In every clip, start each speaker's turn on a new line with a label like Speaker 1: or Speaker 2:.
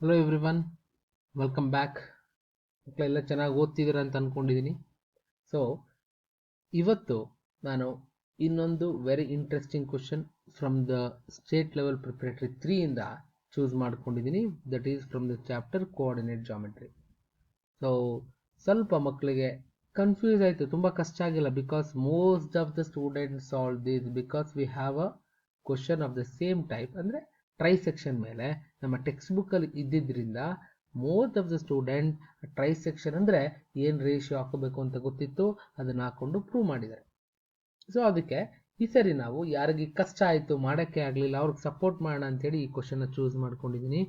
Speaker 1: Hello everyone, welcome back. ಮಕ್ಕಳೆಲ್ಲ ಚೆನ್ನಾಗಿ ಓದ್ತಿದ್ದೀರ ಅಂತ ಅಂದ್ಕೊಂಡಿದ್ದೀನಿ. ಸೊ ಇವತ್ತು ನಾನು ಇನ್ನೊಂದು very interesting question from the state level preparatory 3 ಇಂದ ಚೂಸ್ ಮಾಡ್ಕೊಂಡಿದ್ದೀನಿ. That is from the chapter coordinate geometry. So ಸ್ವಲ್ಪ ಮಕ್ಕಳಿಗೆ ಕನ್ಫ್ಯೂಸ್ ಆಯಿತು, ತುಂಬ ಕಷ್ಟ ಆಗಿಲ್ಲ. Because most of the students solve this because we have a question of the same type, ಅಂದರೆ try section ಮೇಲೆ ನಮ್ಮ ಟೆಕ್ಸ್ಟ್ ಬುಕ್ಕಲ್ಲಿ ಇದ್ದಿದ್ದರಿಂದ most of the student try section ಅಂದರೆ ಏನು ರೇಷಿಯೋ ಹಾಕೋಬೇಕು ಅಂತ ಗೊತ್ತಿತ್ತು, ಅದನ್ನು ಹಾಕೊಂಡು ಪ್ರೂವ್ ಮಾಡಿದ್ದಾರೆ. ಸೊ ಅದಕ್ಕೆ ಈ ಸರಿ ನಾವು ಯಾರಿಗೆ ಕಷ್ಟ ಆಯಿತು, ಮಾಡೋಕ್ಕೆ ಆಗಲಿಲ್ಲ, ಅವ್ರಿಗೆ ಸಪೋರ್ಟ್ ಮಾಡೋಣ ಅಂತೇಳಿ ಈ ಕ್ವಶನ್ನ ಚೂಸ್ ಮಾಡ್ಕೊಂಡಿದ್ದೀನಿ.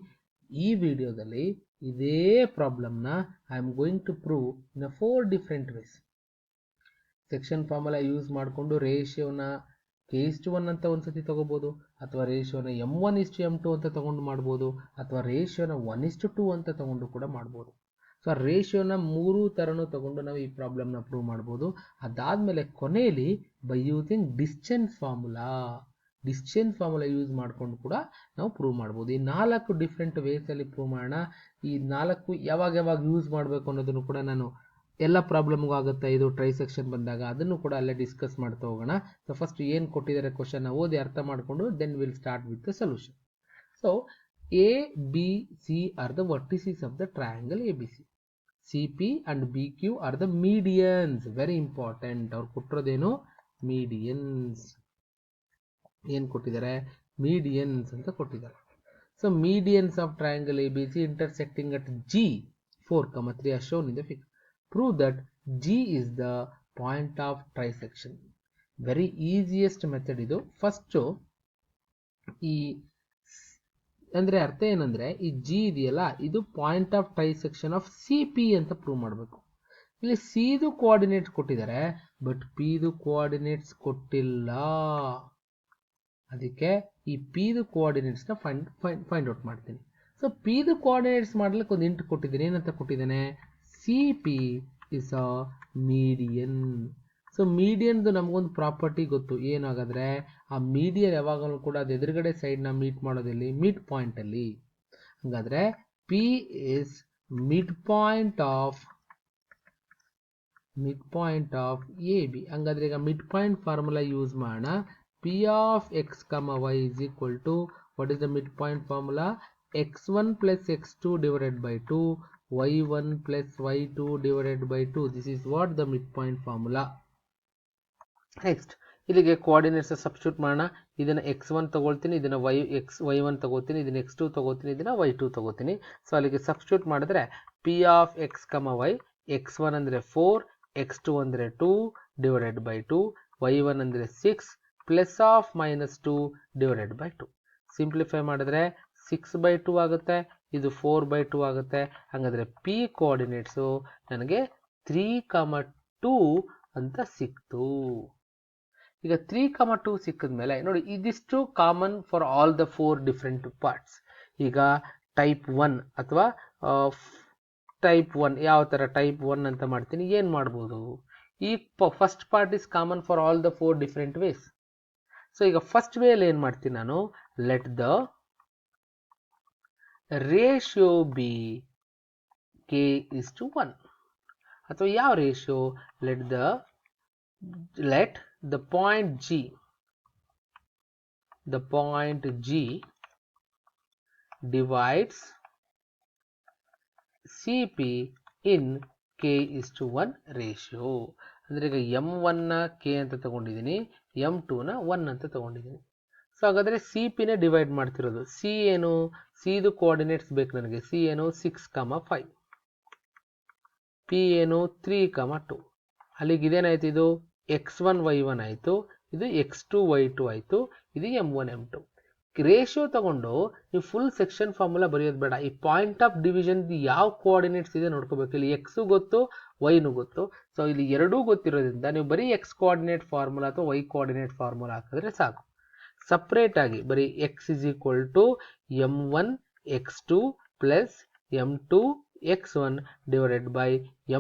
Speaker 1: ಈ ವಿಡಿಯೋದಲ್ಲಿ ಇದೇ ಪ್ರಾಬ್ಲಮ್ನ I am going to prove in 4 different ways. Section formula use ಮಾಡಿಕೊಂಡು ರೇಷಿಯೋನ k:1 ಅಂತ ಒಂದ್ಸತಿ ತಗೋಬೋದು, ಅಥವಾ ರೇಷಿಯೋನ m1:m2 ಅಂತ ತಗೊಂಡು ಮಾಡ್ಬೋದು, ಅಥವಾ ರೇಷಿಯೋನ 1:2 ಅಂತ ತಗೊಂಡು ಕೂಡ ಮಾಡ್ಬೋದು. ಸೊ ಆ ರೇಷಿಯೋನ 3 ಥರನೂ ತಗೊಂಡು ನಾವು ಈ ಪ್ರಾಬ್ಲಮ್ನ ಪ್ರೂವ್ ಮಾಡ್ಬೋದು. ಅದಾದಮೇಲೆ ಕೊನೆಯಲ್ಲಿ by using distance formula use ಮಾಡ್ಕೊಂಡು ಕೂಡ ನಾವು ಪ್ರೂವ್ ಮಾಡ್ಬೋದು. ಈ 4 ಡಿಫ್ರೆಂಟ್ ವೇಸಲ್ಲಿ ಪ್ರೂವ್ ಮಾಡೋಣ. ಈ 4 ಯಾವಾಗ ಯೂಸ್ ಮಾಡಬೇಕು ಅನ್ನೋದನ್ನು ಕೂಡ ನಾನು ಎಲ್ಲ ಪ್ರಾಬ್ಲಮ್ಗೂ ಆಗುತ್ತೆ, ಇದು ಟ್ರೈ ಸೆಕ್ಷನ್ ಬಂದಾಗ ಅದನ್ನು ಕೂಡ ಅಲ್ಲೇ ಡಿಸ್ಕಸ್ ಮಾಡ್ತಾ ಹೋಗೋಣ. ಸೊ ಫಸ್ಟ್ ಏನು ಕೊಟ್ಟಿದ್ದಾರೆ ಕ್ವಶನ್ನ ಓದಿ ಅರ್ಥ ಮಾಡಿಕೊಂಡು then will start with the solution. So A B C are the vertices of the triangle A B C. C P and B Q are the medians. Very important. ಅವ್ರು ಕೊಟ್ಟಿರೋದೇನು? Medians. ಏನು ಕೊಟ್ಟಿದ್ದಾರೆ? Medians ಅಂತ ಕೊಟ್ಟಿದ್ದಾರೆ. So medians of triangle A B C intersecting at G 4,3 are shown in the figure. Prove that G is the point of trisection. Very easiest method ಇದು. First ಈ ಅಂದರೆ ಅರ್ಥ ಏನಂದರೆ, ಈ G ಇದೆಯಲ್ಲ, ಇದು point of trisection of C P ಅಂತ prove ಮಾಡಬೇಕು. ಇಲ್ಲಿ ಸಿದು ಕೋಆರ್ಡಿನೇಟ್ಸ್ ಕೊಟ್ಟಿದ್ದಾರೆ, ಬಟ್ ಪಿದು ಕೋಆರ್ಡಿನೇಟ್ಸ್ ಕೊಟ್ಟಿಲ್ಲ. ಅದಕ್ಕೆ ಈ ಪಿದು ಕೋಆರ್ಡಿನೇಟ್ಸ್ನ ಫೈಂಡ್ ಔಟ್ ಮಾಡ್ತೀನಿ. ಸೊ ಪಿದು ಕೋಆರ್ಡಿನೇಟ್ಸ್ ಮಾಡ್ಲಿಕ್ಕೆ ಒಂದು ಇಂಟ್ ಕೊಟ್ಟಿದ್ದೀನಿ. ಏನಂತ ಕೊಟ್ಟಿದ್ದೇನೆ? CP is a median. So ಮೀಡಿಯನ್ದು ನಮಗೊಂದು ಪ್ರಾಪರ್ಟಿ ಗೊತ್ತು. ಏನಾಗಾದ್ರೆ ಆ ಮೀಡಿಯನ್ ಯಾವಾಗಲೂ ಕೂಡ ಅದು ಎದುರುಗಡೆ ಸೈಡ್ನ ಮೀಟ್ ಮಾಡೋದಲ್ಲಿ ಮಿಡ್ ಪಾಯಿಂಟಲ್ಲಿ. ಹಾಗಾದರೆ P is mid point of A B. ಹಂಗಾದ್ರೆ ಈಗ ಮಿಡ್ ಪಾಯಿಂಟ್ ಫಾರ್ಮುಲಾ ಯೂಸ್ ಮಾಡೋಣ. P of x, y is equal to, what is the midpoint formula? x1 plus x2 divided by 2, y1 plus y2 divided by 2. This is what the midpoint formula. Next, ಇಲ್ಲಿಗೆ coordinates substitute ಮಾಡೋಣ. ಇದನ್ನು x1 ತಗೊಳ್ತೀನಿ, ಇದನ್ನು y1 ತಗೋತೀನಿ, ಇದನ್ನು x2 ತಗೋತೀನಿ, ಇದನ್ನು y2 ತಗೋತೀನಿ. ಸೊ ಅಲ್ಲಿಗೆ ಸಬ್ಸ್ಟಿಟ್ಯೂಟ್ ಮಾಡಿದ್ರೆ P of x, y, x1 ಅಂದರೆ 4, x2 ಅಂದರೆ 2 divided by 2, y1 ಅಂದರೆ 6 plus of -2 divided by 2. Simplify ಮಾಡಿದ್ರೆ 6/2 ಆಗುತ್ತೆ, ಇದು 4/2 ಆಗುತ್ತೆ. ಹಾಗಾದರೆ ಪಿ ಕೋಆರ್ಡಿನೇಟ್ಸು ನನಗೆ 3,2 ಅಂತ ಸಿಕ್ತು. ಈಗ 3,2 ಸಿಕ್ಕಿದ ಮೇಲೆ ನೋಡಿ, ಇದಿಷ್ಟು common for all the 4 different parts. ಈಗ ಟೈಪ್ 1 ಅಥವಾ ಟೈಪ್ 1 ಯಾವ ಥರ ಟೈಪ್ 1 ಅಂತ ಮಾಡ್ತೀನಿ. ಏನು ಮಾಡ್ಬೋದು? ಈ first part is common for all the 4 different ways. So ಈಗ ಫಸ್ಟ್ ವೇಯಲ್ಲಿ ಏನು ಮಾಡ್ತೀನಿ ನಾನು? Let the ratio B k:1. ಅಥವಾ ಯಾವ ratio? Let the point G divides CP in k:1 ratio. ಅಂದರೆ ಈಗ m1ನ k ಅಂತ ತಗೊಂಡಿದ್ದೀನಿ, m2ನ 1 ಅಂತ ತಗೊಂಡಿದ್ದೀನಿ. ಸೊ ಹಾಗಾದರೆ ಸಿ ಪಿನೇ ಡಿವೈಡ್ ಮಾಡ್ತಿರೋದು. ಸಿ ಏನು? ಸಿದು ಕೋಆರ್ಡಿನೇಟ್ಸ್ ಬೇಕು ನನಗೆ. ಸಿ ಏನು? 6,5. ಪಿ ಏನು? 3,2. ಅಲ್ಲಿಗೆ ಇದೇನಾಯ್ತು? ಇದು x1 y1 ಆಯಿತು, ಇದು x2 y2 ಆಯಿತು, ಇದು m1 m2. ರೇಷಿಯೋ ತಗೊಂಡು ನೀವು ಫುಲ್ ಸೆಕ್ಷನ್ ಫಾರ್ಮುಲಾ ಬರೆಯೋದು ಬೇಡ. ಈ ಪಾಯಿಂಟ್ ಆಫ್ ಡಿವಿಷನ್ ಯಾವ ಕೋಆರ್ಡಿನೇಟ್ಸ್ ಇದೆ ನೋಡ್ಕೋಬೇಕು. ಇಲ್ಲಿ ಎಕ್ಸು ಗೊತ್ತು, ವೈನು ಗೊತ್ತು. ಸೊ ಇಲ್ಲಿ ಎರಡೂ ಗೊತ್ತಿರೋದ್ರಿಂದ ನೀವು ಬರೀ ಎಕ್ಸ್ ಕೋಆರ್ಡಿನೇಟ್ ಫಾರ್ಮುಲಾ ಅಥವಾ ವೈ ಕೋಆರ್ಡಿನೇಟ್ ಫಾರ್ಮುಲಾ ಹಾಕಿದ್ರೆ ಸಾಕು. ಸಪ್ರೇಟ್ ಆಗಿ ಬರೀ x is equal to m1 x2 plus m2 x1 divided by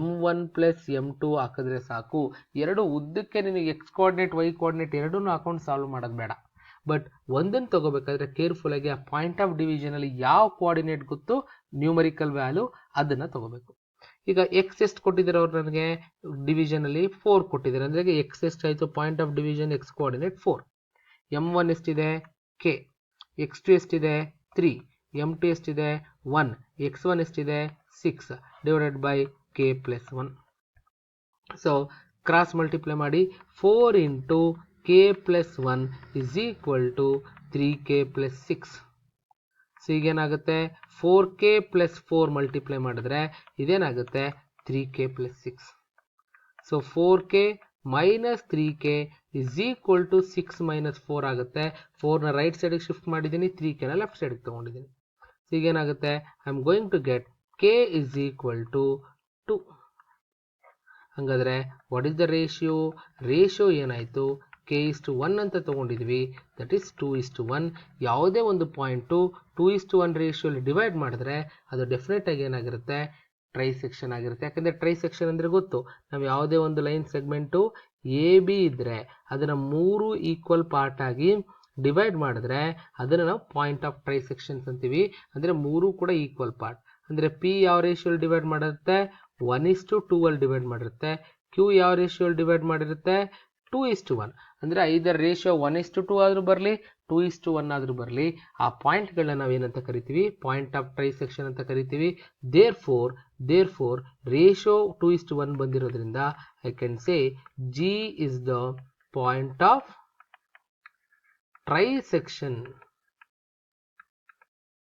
Speaker 1: m1 plus m2 ಹಾಕಿದ್ರೆ ಸಾಕು. ಎರಡು ಉದ್ದಕ್ಕೆ ನಿಮಗೆ ಎಕ್ಸ್ ಕೋಆರ್ಡಿನೇಟ್ ವೈ ಕೋಆರ್ಡಿನೇಟ್ ಎರಡೂ ಹಾಕೊಂಡು ಸಾಲ್ವ್ ಮಾಡೋದು ಬೇಡ. ಬಟ್ ಒಂದನ್ನು ತಗೋಬೇಕಾದ್ರೆ ಕೇರ್ಫುಲ್ ಆಗಿ ಆ ಪಾಯಿಂಟ್ ಆಫ್ ಡಿವಿಷನ್ ಅಲ್ಲಿ ಯಾವ ಕೋಆರ್ಡಿನೇಟ್ ಗೊತ್ತು ನ್ಯೂಮರಿಕಲ್ ವ್ಯಾಲ್ಯೂ ಅದನ್ನ ತಗೋಬೇಕು. ಈಗ ಎಕ್ಸ್ ಎಷ್ಟು ಕೊಟ್ಟಿದ್ದಾರೆ ಅವ್ರು ನನಗೆ ಡಿವಿಷನ್ ಅಲ್ಲಿ 4 ಕೊಟ್ಟಿದ್ದಾರೆ ಅಂದ್ರೆ ಎಕ್ಸ್ ಎಷ್ಟಾಯ್ತು point of division X coordinate 4. m1 ಎಷ್ಟಿದೆ k, x2 ಎಷ್ಟಿದೆ 3, m2 ಎಷ್ಟಿದೆ 1, x1 ಎಷ್ಟಿದೆ 6 divided by k plus 1. So cross multiply ಮಾಡಿ 4 into k plus 1 is equal to 3k plus 6. So ಈಗೇನಾಗುತ್ತೆ 4k ಪ್ಲಸ್ 4 ಮಲ್ಟಿಪ್ಲೈ ಮಾಡಿದ್ರೆ ಇದೇನಾಗುತ್ತೆ 3k plus 6. So 4k minus 3k is equal to 6 minus 4 ಆಗುತ್ತೆ. 4ನ right ಸೈಡಿಗೆ shift ಮಾಡಿದ್ದೀನಿ, 3kನ left ಸೈಡಿಗೆ ತೊಗೊಂಡಿದ್ದೀನಿ. So ಈಗೇನಾಗುತ್ತೆ I am going to get k is equal to 2. ಹಾಗಾದರೆ ವಾಟ್ ಇಸ್ ದ ರೇಷಿಯೋ ಏನಾಯಿತು k:1 ಅಂತ ತೊಗೊಂಡಿದ್ವಿ, ದಟ್ ಈಸ್ 2:1. ಯಾವುದೇ ಒಂದು ಪಾಯಿಂಟು 2:1 ರೇಷಿಯೋಲಿ ಡಿವೈಡ್ ಮಾಡಿದ್ರೆ ಅದು ಡೆಫಿನೆಟ್ ಆಗಿ ಏನಾಗಿರುತ್ತೆ ಟ್ರೈ ಸೆಕ್ಷನ್ ಆಗಿರುತ್ತೆ. ಯಾಕಂದರೆ ಟ್ರೈ ಸೆಕ್ಷನ್ ಅಂದರೆ ಗೊತ್ತು, ನಾವು ಯಾವುದೇ ಒಂದು ಲೈನ್ ಸೆಗ್ಮೆಂಟು ಎ ಬಿ ಇದ್ದರೆ ಅದನ್ನು 3 ಈಕ್ವಲ್ ಪಾರ್ಟ್ ಆಗಿ ಡಿವೈಡ್ ಮಾಡಿದ್ರೆ ಅದನ್ನು ನಾವು ಪಾಯಿಂಟ್ ಆಫ್ ಟ್ರೈ ಸೆಕ್ಷನ್ಸ್ ಅಂತೀವಿ. ಅಂದರೆ 3 ಕೂಡ ಈಕ್ವಲ್ ಪಾರ್ಟ್. ಅಂದರೆ ಪಿ ಯಾವ ರೇಷಿಯೋಲಿ ಡಿವೈಡ್ ಮಾಡಿರುತ್ತೆ 1:2 ಅಲ್ಲಿ ಡಿವೈಡ್ ಮಾಡಿರುತ್ತೆ. ಕ್ಯೂ ಯಾವ ರೇಷಿಯೋಲಿ ಡಿವೈಡ್ ಮಾಡಿರುತ್ತೆ 2:1. ಅಂದರೆ ಐದರ ರೇಷಿಯೋ 1:2 ಆದರೂ ಬರಲಿ 2:1 ಆದರೂ ಬರಲಿ, ಆ ಪಾಯಿಂಟ್ಗಳನ್ನ ನಾವೇನಂತ ಕರಿತೀವಿ ಪಾಯಿಂಟ್ ಆಫ್ ಟ್ರೈ ಸೆಕ್ಷನ್ ಅಂತ ಕರಿತೀವಿ. ದೇರ್ ಫೋರ್ ರೇಷಿಯೋ 2:1 ಬಂದಿರೋದ್ರಿಂದ I can say G is the point of try section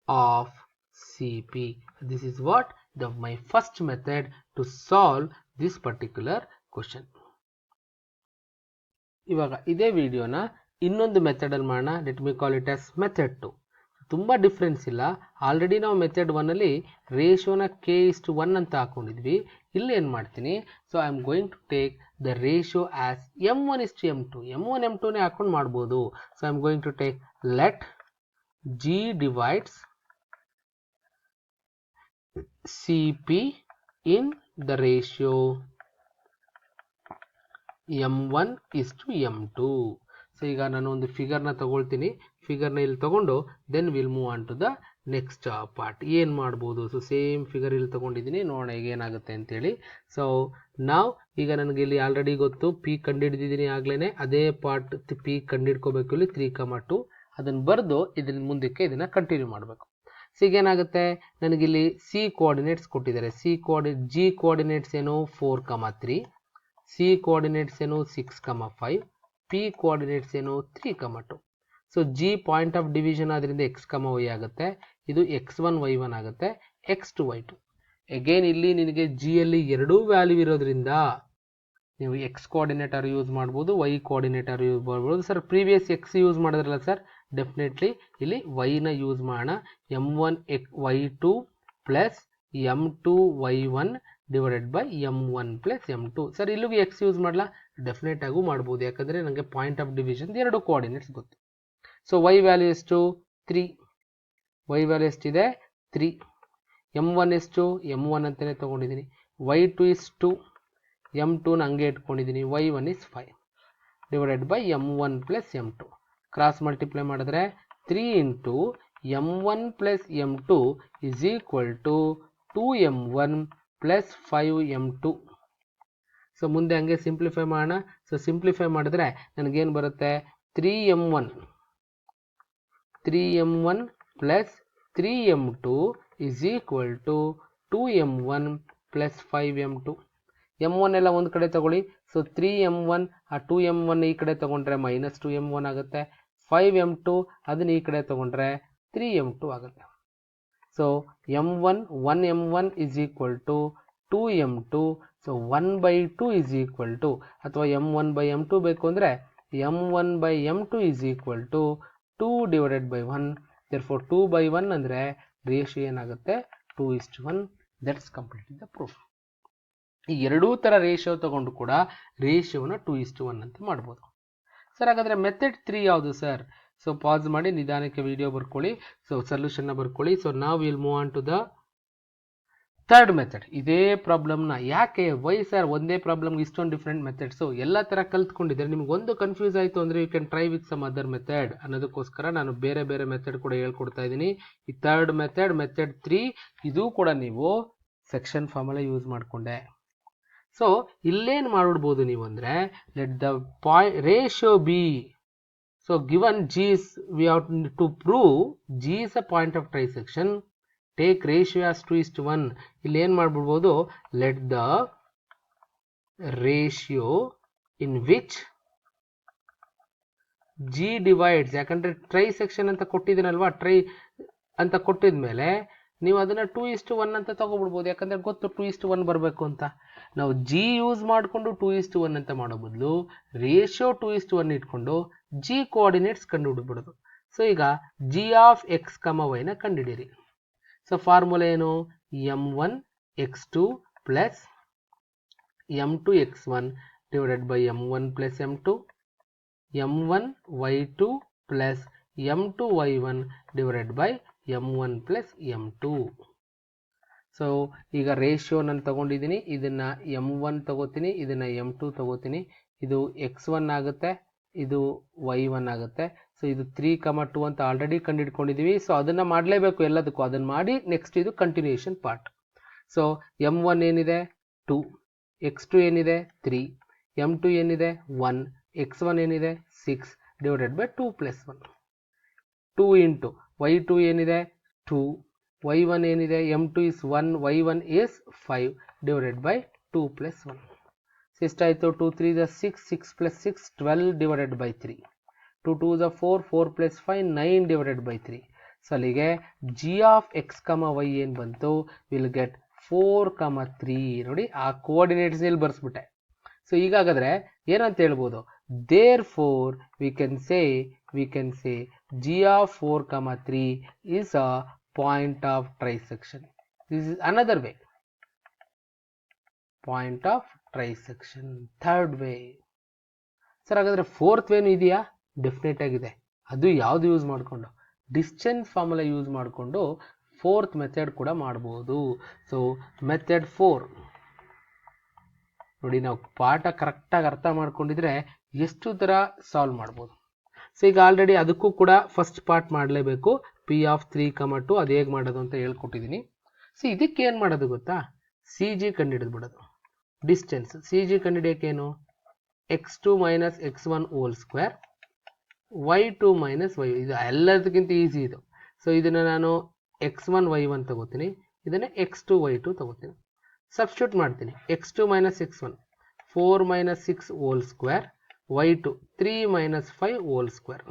Speaker 1: of CP. This is what my first method to solve this particular question. ಇವಾಗ ಇದೇ ವಿಡಿಯೋನ ಇನ್ನೊಂದು ಮೆಥಡಲ್ಲಿ ಮಾಡೋಣ. Let me call it as method 2. ತುಂಬ difference ಇಲ್ಲ. Already ನಾವು method 1ಅಲ್ಲಿ ರೇಷಿಯೋನ k:1 ಅಂತ ಹಾಕೊಂಡಿದ್ವಿ. ಇಲ್ಲಿ ಏನು ಮಾಡ್ತೀನಿ, so I am going to take the ratio as m1:m2. m1 m2ನೇ ಹಾಕೊಂಡು ಮಾಡ್ಬೋದು. So I am going to take let g divides CP in the ratio m1:m2. So ಈಗ ನಾನು ಒಂದು ಫಿಗರ್ನ ತಗೊಳ್ತೀನಿ. ಫಿಗರ್ನ ಇಲ್ಲಿ ತಗೊಂಡು then will move on to the next part. ಏನು ಮಾಡ್ಬೋದು, ಸೊ ಸೇಮ್ ಫಿಗರ್ ಇಲ್ಲಿ ತಗೊಂಡಿದ್ದೀನಿ, ನೋಡೋಣ ಈಗ ಏನಾಗುತ್ತೆ ಅಂತೇಳಿ. ಸೊ ನಾವು ಈಗ ನನಗೆ ಇಲ್ಲಿ ಆಲ್ರೆಡಿ ಗೊತ್ತು ಪಿ ಕಂಡುಹಿಡಿದಿದ್ದೀನಿ ಆಗ್ಲೇ. ಅದೇ ಪಾರ್ಟ್ ಪಿ ಕಂಡುಹಿಡ್ಕೋಬೇಕು ಇಲ್ಲಿ 3,2. ಅದನ್ನು ಬರೆದು ಇದನ್ನ ಮುಂದಕ್ಕೆ ಇದನ್ನು ಕಂಟಿನ್ಯೂ ಮಾಡಬೇಕು. ಸೊ ಈಗೇನಾಗುತ್ತೆ ನನಗಿಲ್ಲಿ ಸಿ ಕೋಆರ್ಡಿನೇಟ್ಸ್ ಕೊಟ್ಟಿದ್ದಾರೆ. ಜಿ ಕೋಆರ್ಡಿನೇಟ್ಸ್ ಏನು 4,3, ಸಿ ಕೋಆರ್ಡಿನೇಟ್ಸ್ ಏನು 6,5, ಪಿ ಕೋಆರ್ಡಿನೇಟ್ಸ್ ಏನು 3,2. So G point of division ಆದ್ರಿಂದ x,y ಆಗುತ್ತೆ, ಇದು x1 y1 ಆಗುತ್ತೆ, x2 y2. ಅಗೇನ್ ಇಲ್ಲಿ ನಿನಗೆ ಜಿ ಅಲ್ಲಿ ಎರಡೂ ವ್ಯಾಲ್ಯೂ ಇರೋದ್ರಿಂದ ನೀವು ಎಕ್ಸ್ ಕೋಆರ್ಡಿನೇಟರ್ ಯೂಸ್ ಮಾಡ್ಬೋದು, ವೈ ಕೋಆರ್ಡಿನೇಟರ್ ಯೂಸ್ ಮಾಡ್ಬೋದು. ಸರ್ ಪ್ರೀವಿಯಸ್ ಎಕ್ಸ್ ಯೂಸ್ ಮಾಡಿದ್ರಲ್ಲ ಸರ್, ಡೆಫಿನೆಟ್ಲಿ ಇಲ್ಲಿ ವೈನ ಯೂಸ್ ಮಾಡೋಣ. m1 y2 plus m2 y1 divided by m1 plus m2. Sir ಇಲ್ಲಿಗೂ ಎಕ್ಸ್ ಯೂಸ್ ಮಾಡಲ್ಲ, ಡೆಫಿನೆಟ್ ಆಗೂ ಮಾಡ್ಬೋದು. ಯಾಕಂದರೆ ನನಗೆ ಪಾಯಿಂಟ್ ಆಫ್ ಡಿವಿಷನ್ ಎರಡು ಕೋಆರ್ಡಿನೇಟ್ಸ್ ಗೊತ್ತು. ಸೊ ವೈ ವ್ಯಾಲ್ಯೂ ಎಷ್ಟು 3, ವೈ ವ್ಯಾಲ್ಯೂ ಎಷ್ಟಿದೆ 3. m1 ಎಷ್ಟು m1 ಅಂತಲೇ ತೊಗೊಂಡಿದ್ದೀನಿ. y2 is 2, m2ನ ಹಂಗೆ ಇಟ್ಕೊಂಡಿದ್ದೀನಿ. y1 is 5 divided by m1 plus m2. Cross multiply ಮಾಡಿದ್ರೆ 3 into m1 plus m2 is equal to 2m1 plus 5m2. So ಮುಂದೆ ಹಂಗೆ ಸಿಂಪ್ಲಿಫೈ ಮಾಡೋಣ. ಸೊ ಸಿಂಪ್ಲಿಫೈ ಮಾಡಿದ್ರೆ ನನಗೇನು ಬರುತ್ತೆ 3m1 plus 3m2 is equal to 2m1 plus 5m2. m1 ಎಲ್ಲ ಒಂದು ಕಡೆ ತಗೊಳ್ಳಿ. ಸೊ 3m1 ಆ 2m1 ಈ ಕಡೆ ತಗೊಂಡ್ರೆ ಮೈನಸ್ 2m1 ಆಗುತ್ತೆ. 5m2 ಅದನ್ನ ಈ ಕಡೆ ತಗೊಂಡ್ರೆ 3m2 ಆಗುತ್ತೆ. So m1 1m1 is equal to 2m2. So 1/2 is equal to, ಅಥವಾ m1/m2 ಬೇಕು ಅಂದರೆ m1/m2 is equal to 2 divided by 1. Therefore 2/1 ಅಂದರೆ ರೇಷಿಯೋ ಏನಾಗುತ್ತೆ 2:1. That's complete the proof. ಈ ಎರಡೂ ಥರ ರೇಷಿಯೋ ತಗೊಂಡು ಕೂಡ ರೇಷಿಯೋನ 2:1 ಅಂತ ಮಾಡ್ಬೋದು. ಸರ್ ಹಾಗಾದರೆ ಮೆಥಡ್ 3 ಯಾವುದು ಸರ್? ಸೊ ಪಾಸ್ ಮಾಡಿ ನಿಧಾನಕ್ಕೆ ವಿಡಿಯೋ ಬರ್ಕೊಳ್ಳಿ. ಸೊ ಸೊಲ್ಯೂಷನ್ನ ಬರ್ಕೊಳ್ಳಿ. ಸೊ ನಾವು will move on to the third method ಇದೇ ಪ್ರಾಬ್ಲಮ್ನ ಯಾಕೆ ವೈ ಸರ್ ಒಂದೇ ಪ್ರಾಬ್ಲಮ್ಗೆ ಇಷ್ಟೊಂದು ಡಿಫ್ರೆಂಟ್ ಮೆಥಡ್ಸು ಎಲ್ಲ ಥರ ಕಲ್ತ್ಕೊಂಡಿದ್ದಾರೆ, ನಿಮ್ಗೆ ಒಂದು ಕನ್ಫ್ಯೂಸ್ ಆಯಿತು ಅಂದರೆ you can try with some other method ಅನ್ನೋದಕ್ಕೋಸ್ಕರ ನಾನು ಬೇರೆ ಬೇರೆ ಮೆಥಡ್ ಕೂಡ ಹೇಳ್ಕೊಡ್ತಾ ಇದ್ದೀನಿ. ಈ ಥರ್ಡ್ ಮೆಥಡ್, ಮೆಥಡ್ 3, ಇದು ಕೂಡ ನೀವು ಸೆಕ್ಷನ್ ಫಾರ್ಮುಲಾ ಯೂಸ್ ಮಾಡಿಕೊಂಡೆ. ಸೊ ಇಲ್ಲೇನು ಮಾಡ್ಬಿಡ್ಬೋದು ನೀವು ಅಂದರೆ let the ratio B. So given G is, we have to prove G is a point of trisection. Take ratio as 2:1. ಇಲ್ಲಿ ಏನು ಮಾಡ್ಬಿಡ್ಬೋದು, let the ratio in which G divides, ಯಾಕಂದ್ರೆ trisection ಅಂತ ಕೊಟ್ಟಿದ್ದೀನಲ್ವಾ, try ಅಂತ ಕೊಟ್ಟಿದ್ಮೇಲೆ ನೀವು ಅದನ್ನ 2:1 ಅಂತ ತಗೊಬಿಡ್ಬೋದು, ಯಾಕಂದ್ರೆ ಗೊತ್ತು 2:1 ಬರಬೇಕು ಅಂತ. ನಾವು G ಯೂಸ್ ಮಾಡಿಕೊಂಡು 2:1 ಅಂತ ಮಾಡೋ ಬದಲು ರೇಷಿಯೋ 2:1 ಇಟ್ಕೊಂಡು G ಕೋಆರ್ಡಿನೇಟ್ಸ್ ಕಂಡುಹಿಡಿದ್ಬಿಡೋದು. ಸೊ ಈಗ G ಆಫ್ ಎಕ್ಸ್ ಕಮ ವೈನ ಕಂಡುಹಿಡಿಯಿರಿ. ಸೊ ಫಾರ್ಮುಲಾ ಏನು, m1 x2 plus m2 x1 divided by m1 plus m2, m1 y2 plus m2 y1 divided by m1 plus m2. So ಈಗ ರೇಷಿಯೋ ನಾನು ತಗೊಂಡಿದ್ದೀನಿ, ಇದನ್ನ m1 ತಗೋತೀನಿ, ಇದನ್ನ m2 ತಗೋತೀನಿ, ಇದು x1 ಆಗುತ್ತೆ, ಇದು y1 ಆಗುತ್ತೆ. ಸೊ ಇದು 3,2 ಅಂತ ಆಲ್ರೆಡಿ ಕಂಡುಹಿಡ್ಕೊಂಡಿದ್ದೀವಿ. ಸೊ ಅದನ್ನ ಮಾಡಲೇಬೇಕು ಎಲ್ಲದಕ್ಕೂ, ಅದನ್ನ ಮಾಡಿ ನೆಕ್ಸ್ಟ್ ಇದು ಕಂಟಿನ್ಯೂಯೇಷನ್ ಪಾರ್ಟ್. ಸೊ m1 ಏನಿದೆ 2, x2 ಏನಿದೆ 3, m2 ಏನಿದೆ 1, x1 ಏನಿದೆ 6 divided by 2 plus 1. 2 into y2 ಏನಿದೆ 2, y1 ಏನಿದೆ m2 is 1, y1 is 5 divided by 2 plus 1. So ಎಷ್ಟಾಯಿತು, 2 3 is 6, 6 plus 6 12 divided by 3, 2 2 is 4, 4 plus 5 9 divided by 3. So ಅಲ್ಲಿಗೆ G of X ಕಮ Y ಏನು ಬಂತು, ವಿಲ್ ಗೆಟ್ 4,3. ನೋಡಿ ಆ ಕೋಆರ್ಡಿನೇಟ್ಸ್ ಇಲ್ಲಿ ಬರ್ಸ್ಬಿಟ್ಟೆ. ಸೊ ಈಗಾಗಾದ್ರೆ ಏನಂತ ಹೇಳ್ಬೋದು, therefore we can say G of 4,3 is a point of trisection. This is another way, point of trisection. Third way. Sir ಹಾಗಾದ್ರೆ ಫೋರ್ತ್ ವೇನು ಇದೆಯಾ, ಡೆಫಿನೆಟ್ ಆಗಿದೆ. ಅದು ಯಾವುದು ಯೂಸ್ ಮಾಡಿಕೊಂಡು, ಡಿಸ್ಟೆನ್ಸ್ ಫಾರ್ಮುಲಾ ಯೂಸ್ ಮಾಡಿಕೊಂಡು ಫೋರ್ತ್ ಮೆಥಡ್ ಕೂಡ ಮಾಡ್ಬೋದು. ಸೊ ಮೆಥಡ್ 4 ನೋಡಿ, ನಾವು ಪಾಠ ಕರೆಕ್ಟಾಗಿ ಅರ್ಥ ಮಾಡ್ಕೊಂಡಿದ್ರೆ ಎಷ್ಟು ಥರ ಸಾಲ್ವ್ ಮಾಡ್ಬೋದು. ಸೊ ಈಗ ಆಲ್ರೆಡಿ ಅದಕ್ಕೂ ಕೂಡ ಫಸ್ಟ್ ಪಾರ್ಟ್ ಮಾಡಲೇಬೇಕು, P ಆಫ್ 3,2 ಅದು ಹೇಗೆ ಮಾಡೋದು ಅಂತ ಹೇಳ್ಕೊಟ್ಟಿದ್ದೀನಿ. ಸೊ ಇದಕ್ಕೆ ಏನು ಮಾಡೋದು ಗೊತ್ತಾ, CG ಕಂಡುಹಿಡಿದ್ಬಿಡೋದು. ಡಿಸ್ಟೆನ್ಸ್ CG ಕಂಡುಹಿಡಿಯೋಕ್ಕೇನು, x2 minus x1 whole square, y2 minus y, ಇದು ಎಲ್ಲದಕ್ಕಿಂತ ಈಸಿ ಇದು. ಸೊ ಇದನ್ನು ನಾನು x1 y1 ತಗೋತೀನಿ, ಇದನ್ನು x2 y2 ತಗೋತೀನಿ, ಸಬ್ಸ್ಟಿಟ್ಯೂಟ್ ಮಾಡ್ತೀನಿ. x2 minus x1 4 minus 6 hole square, y2 3 minus 5 whole square.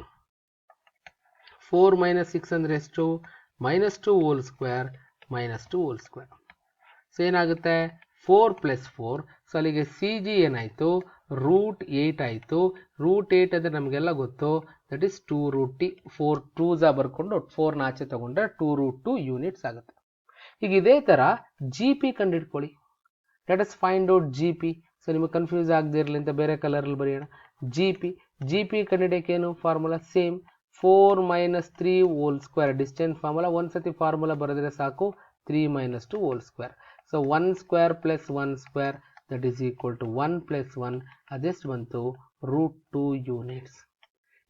Speaker 1: 4 minus 6 ಅಂದರೆ ಎಷ್ಟು, minus 2 whole square, minus 2 whole square. So ಏನಾಗುತ್ತೆ 4 ಪ್ಲಸ್ 4. ಸೊ ಅಲ್ಲಿಗೆ CG ಏನಾಯಿತು, √8 ಆಯಿತು. √8 ಅಂದರೆ ನಮಗೆಲ್ಲ ಗೊತ್ತು, ದಟ್ ಈಸ್ 2√t. 4 2s ಬರ್ಕೊಂಡು 4 ಆಚೆ ತಗೊಂಡ್ರೆ 2√2 ಯೂನಿಟ್ಸ್ ಆಗುತ್ತೆ. ಈಗ ಇದೇ ಥರ GP ಕಂಡುಹಿಡ್ಕೊಳ್ಳಿ. Let us find out GP. So ನಿಮಗೆ ಕನ್ಫ್ಯೂಸ್ ಆಗದೆ ಇರಲಿ ಅಂತ ಬೇರೆ ಕಲರಲ್ಲಿ ಬರೆಯೋಣ. GP ಕಂಡುಹಿಡಿಯೋಕ್ಕೇನು formula same, 4 minus 3 whole square, distance formula ಒಂದ್ಸತಿ ಫಾರ್ಮುಲಾ ಬರೆದ್ರೆ ಸಾಕು, 3 minus 2 whole square. So 1 square plus 1 square that is equal to 1 plus 1, ಅದೆಷ್ಟು ಬಂತು, √2 ಯೂನಿಟ್ಸ್.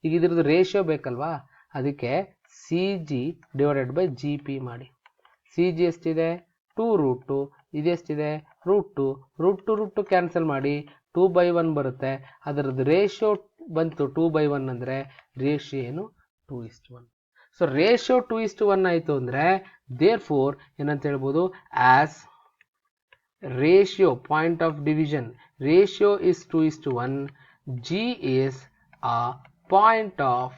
Speaker 1: ಈಗ ಇದ್ರದ್ದು ರೇಷಿಯೋ ಬೇಕಲ್ವಾ, ಅದಕ್ಕೆ CG ಡಿವೈಡೆಡ್ ಬೈ GP ಮಾಡಿ. CG ಎಷ್ಟಿದೆ 2√2, ಇದೆಷ್ಟಿದೆ √2, √2 ಕ್ಯಾನ್ಸಲ್ ಮಾಡಿ 2/1 ಬರುತ್ತೆ. ಅದರದ್ದು ರೇಷಿಯೋ ಬಂತು 2/1 ಅಂದರೆ ರೇಷಿಯೋ ಏನು 2:1. ಸೊ ರೇಷಿಯೋ 2:1 ಆಯಿತು ಅಂದರೆ ದೇರ್ ಫೋರ್ ಏನಂತ ಹೇಳ್ಬೋದು, as ratio point of division ratio is 2:1, G is a point of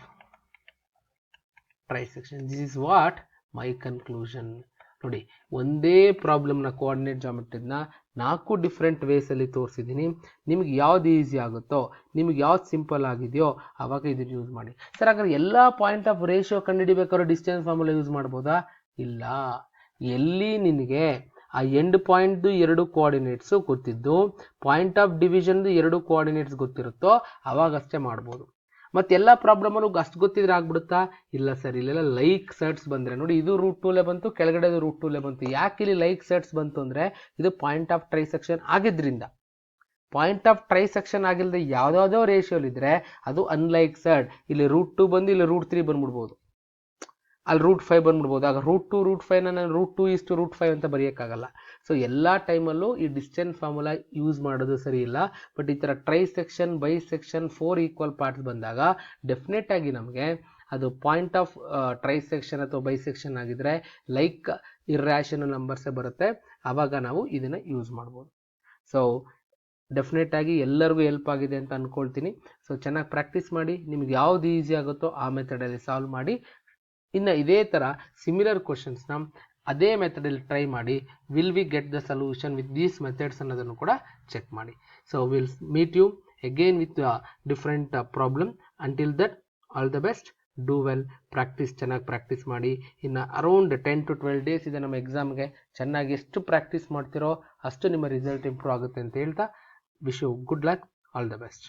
Speaker 1: trisection. This is what my conclusion. ನೋಡಿ, ಒಂದೇ ಪ್ರಾಬ್ಲಮ್ನ ಕೋಆರ್ಡಿನೇಟ್ ಜಾಮೆಟ್ರಿನ 4 ಡಿಫ್ರೆಂಟ್ ವೇಸಲ್ಲಿ ತೋರಿಸಿದ್ದೀನಿ. ನಿಮ್ಗೆ ಯಾವ್ದು ಈಸಿ ಆಗುತ್ತೋ, ನಿಮ್ಗೆ ಯಾವ್ದು ಸಿಂಪಲ್ ಆಗಿದೆಯೋ ಆವಾಗ ಇದನ್ನು ಯೂಸ್ ಮಾಡಿ. ಸರ್ ಹಾಗಾದ್ರೆ ಎಲ್ಲ ಪಾಯಿಂಟ್ ಆಫ್ ರೇಷಿಯೋ ಕಂಡುಹಿಡಿಬೇಕಾದ್ರೆ ಡಿಸ್ಟೆನ್ಸ್ ಫಾರ್ಮುಲಾ ಯೂಸ್ ಮಾಡ್ಬೋದಾ, ಇಲ್ಲ. ಎಲ್ಲಿ ನಿನಗೆ ಆ ಎಂಡ್ ಪಾಯಿಂಟ್ದು 2 ಕೋಆರ್ಡಿನೇಟ್ಸು ಗೊತ್ತಿದ್ದು, ಪಾಯಿಂಟ್ ಆಫ್ ಡಿವಿಷನ್ದು 2 ಕೋಆರ್ಡಿನೇಟ್ಸ್ ಗೊತ್ತಿರುತ್ತೋ ಅವಾಗಷ್ಟೇ ಮಾಡ್ಬೋದು. ಮತ್ತೆ ಎಲ್ಲ ಪ್ರಾಬ್ಲಮಲ್ಲೂ ಅಷ್ಟು ಗೊತ್ತಿದ್ರೆ ಆಗ್ಬಿಡುತ್ತಾ? ಇಲ್ಲ ಸರ್, ಇಲ್ಲೆಲ್ಲ ಲೈಕ್ ಸರ್ಟ್ಸ್ ಬಂದರೆ ನೋಡಿ, ಇದು ರೂಟ್ ಟೂಲೇ ಬಂತು, ಕೆಳಗಡೆ ರೂಟ್ ಟೂಲೇ ಬಂತು. ಯಾಕೆ ಇಲ್ಲಿ ಲೈಕ್ ಸರ್ಟ್ಸ್ ಬಂತು ಅಂದರೆ ಇದು ಪಾಯಿಂಟ್ ಆಫ್ ಟ್ರೈಸೆಕ್ಷನ್ ಆಗಿದ್ರಿಂದ. ಪಾಯಿಂಟ್ ಆಫ್ ಟ್ರೈಸೆಕ್ಷನ್ ಆಗಿಲ್ಲದೆ ಯಾವುದಾವುದೋ ರೇಷಿಯೋಲಿದ್ರೆ ಅದು ಅನ್ಲೈಕ್ ಸರ್ಡ್. ಇಲ್ಲಿ ರೂಟ್ 2 ಬಂದು ಇಲ್ಲಿ ರೂಟ್ 3 ಬಂದ್ಬಿಡ್ಬೋದು, ಅಲ್ಲಿ ರೂಟ್ 5 ಬಂದ್ಬಿಡ್ಬೋದು. ಆಗ ರೂಟ್ 2 ರೂಟ್ 5ನ ನಾನು ರೂಟ್ 2 ರೂಟ್ 5 ಅಂತ ಬರೆಯೋಕ್ಕಾಗಲ್ಲ. ಸೊ ಎಲ್ಲ ಟೈಮಲ್ಲೂ ಈ ಡಿಸ್ಟೆನ್ಸ್ ಫಾರ್ಮುಲಾ ಯೂಸ್ ಮಾಡೋದು ಸರಿ ಇಲ್ಲ. ಬಟ್ ಈ ಥರ ಟ್ರೈಸೆಕ್ಷನ್, ಬೈಸೆಕ್ಷನ್, 4 ಈಕ್ವಲ್ ಪಾರ್ಟ್ಸ್ ಬಂದಾಗ ಡೆಫಿನೆಟ್ ಆಗಿ ನಮಗೆ ಅದು ಪಾಯಿಂಟ್ ಆಫ್ ಟ್ರೈಸೆಕ್ಷನ್ ಅಥವಾ ಬೈಸೆಕ್ಷನ್ ಆಗಿದ್ರೆ ಲೈಕ್ ಇರ್ರ್ಯಾಷನಲ್ ನಂಬರ್ಸೇ ಬರುತ್ತೆ. ಆವಾಗ ನಾವು ಇದನ್ನು ಯೂಸ್ ಮಾಡ್ಬೋದು. ಸೊ ಡೆಫಿನೆಟ್ ಆಗಿ ಎಲ್ಲರಿಗೂ ಹೆಲ್ಪ್ ಆಗಿದೆ ಅಂತ ಅಂದ್ಕೊಳ್ತೀನಿ. ಸೊ ಚೆನ್ನಾಗಿ ಪ್ರಾಕ್ಟೀಸ್ ಮಾಡಿ, ನಿಮ್ಗೆ ಯಾವ್ದು ಈಸಿ ಆಗುತ್ತೋ ಆ ಮೆಥಡಲ್ಲಿ ಸಾಲ್ವ್ ಮಾಡಿ. ಇನ್ನು ಇದೇ ಥರ ಸಿಮಿಲರ್ ಕ್ವಶನ್ಸ್ನ ಅದೇ ಮೆಥಡಲ್ಲಿ ಟ್ರೈ ಮಾಡಿ, will we get the solution with these methods ಅನ್ನೋದನ್ನು ಕೂಡ ಚೆಕ್ ಮಾಡಿ. So will meet you again with different problem. Until that all the best, do well, practice ಚೆನ್ನಾಗಿ ಪ್ರಾಕ್ಟೀಸ್ ಮಾಡಿ. ಇನ್ನು ಅರೌಂಡ್ 10 to 12 ಡೇಸ್ ಇದೆ ನಮ್ಮ ಎಕ್ಸಾಮ್ಗೆ. ಚೆನ್ನಾಗಿ ಎಷ್ಟು ಪ್ರಾಕ್ಟೀಸ್ ಮಾಡ್ತಿರೋ ಅಷ್ಟು ನಿಮ್ಮ ರಿಸಲ್ಟ್ ಇಂಪ್ರೂವ್ ಆಗುತ್ತೆ ಅಂತ ಹೇಳ್ತಾ, wish you good luck, all the best.